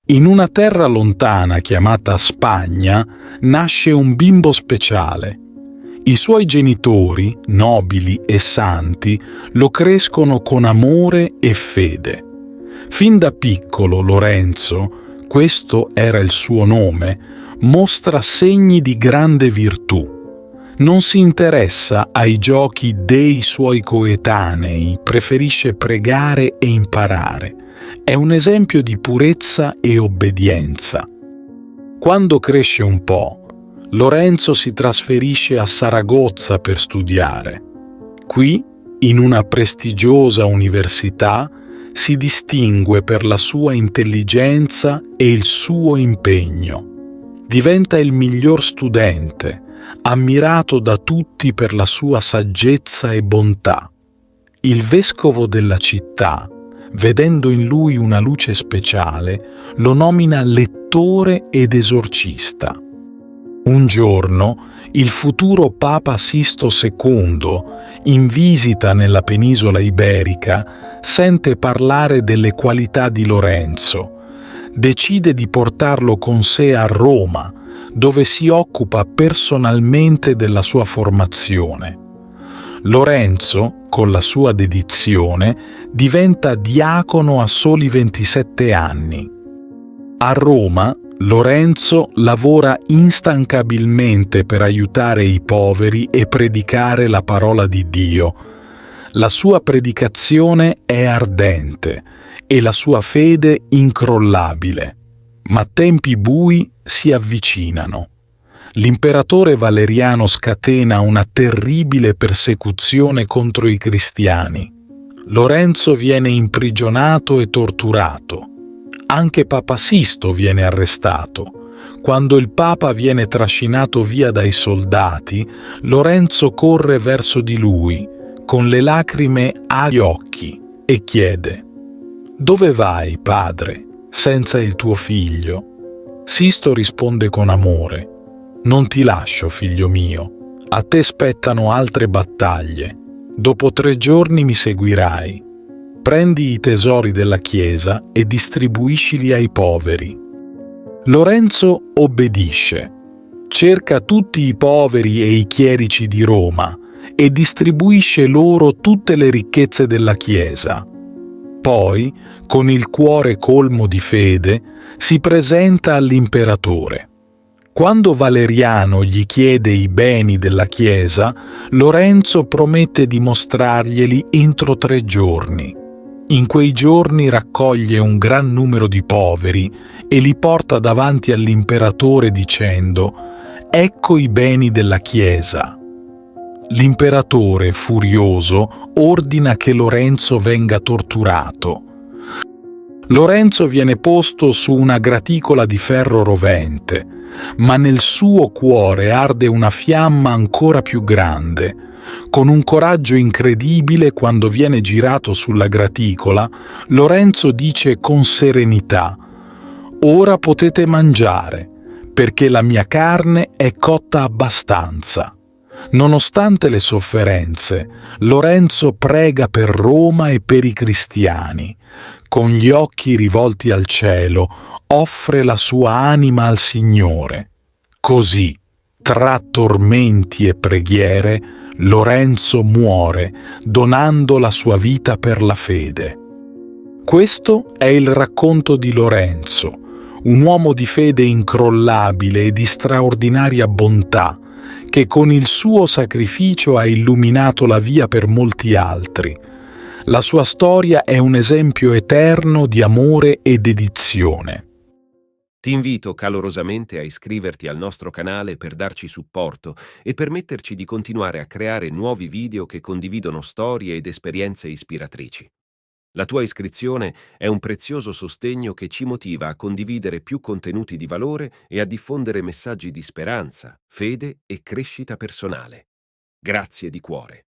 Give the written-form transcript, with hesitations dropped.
In una terra lontana chiamata Spagna nasce un bimbo speciale. I suoi genitori, nobili e santi, lo crescono con amore e fede. Fin da piccolo Lorenzo, questo era il suo nome, mostra segni di grande virtù. Non si interessa ai giochi dei suoi coetanei, preferisce pregare e imparare. È un esempio di purezza e obbedienza. Quando cresce un po', Lorenzo si trasferisce a Saragozza per studiare. Qui, in una prestigiosa università, si distingue per la sua intelligenza e il suo impegno. Diventa il miglior studente, ammirato da tutti per la sua saggezza e bontà. Il vescovo della città, vedendo in lui una luce speciale, lo nomina lettore ed esorcista. Un giorno, il futuro Papa Sisto II, in visita nella penisola iberica, sente parlare delle qualità di Lorenzo. Decide di portarlo con sé a Roma, dove si occupa personalmente della sua formazione. Lorenzo, con la sua dedizione, diventa diacono a soli 27 anni. A Roma, Lorenzo lavora instancabilmente per aiutare i poveri e predicare la parola di Dio. La sua predicazione è ardente e la sua fede incrollabile, ma tempi bui si avvicinano. L'imperatore Valeriano scatena una terribile persecuzione contro i cristiani. Lorenzo viene imprigionato e torturato. Anche Papa Sisto viene arrestato. Quando il Papa viene trascinato via dai soldati, Lorenzo corre verso di lui, con le lacrime agli occhi, e chiede: «Dove vai, padre, senza il tuo figlio?» Sisto risponde con amore: «Non ti lascio, figlio mio. A te spettano altre battaglie. Dopo 3 giorni mi seguirai. Prendi i tesori della Chiesa e distribuiscili ai poveri». Lorenzo obbedisce. Cerca tutti i poveri e i chierici di Roma e distribuisce loro tutte le ricchezze della Chiesa. Poi, con il cuore colmo di fede, si presenta all'imperatore. Quando Valeriano gli chiede i beni della Chiesa, Lorenzo promette di mostrarglieli entro 3 giorni. In quei giorni raccoglie un gran numero di poveri e li porta davanti all'imperatore dicendo: «Ecco i beni della Chiesa». L'imperatore, furioso, ordina che Lorenzo venga torturato. Lorenzo viene posto su una graticola di ferro rovente, ma nel suo cuore arde una fiamma ancora più grande. Con un coraggio incredibile, quando viene girato sulla graticola, Lorenzo dice con serenità: «Ora potete mangiare, perché la mia carne è cotta abbastanza». Nonostante le sofferenze, Lorenzo prega per Roma e per i cristiani. Con gli occhi rivolti al cielo, offre la sua anima al Signore. Così, tra tormenti e preghiere, Lorenzo muore, donando la sua vita per la fede. Questo è il racconto di Lorenzo, un uomo di fede incrollabile e di straordinaria bontà, che con il suo sacrificio ha illuminato la via per molti altri. La sua storia è un esempio eterno di amore e dedizione. Ti invito calorosamente a iscriverti al nostro canale per darci supporto e permetterci di continuare a creare nuovi video che condividono storie ed esperienze ispiratrici. La tua iscrizione è un prezioso sostegno che ci motiva a condividere più contenuti di valore e a diffondere messaggi di speranza, fede e crescita personale. Grazie di cuore.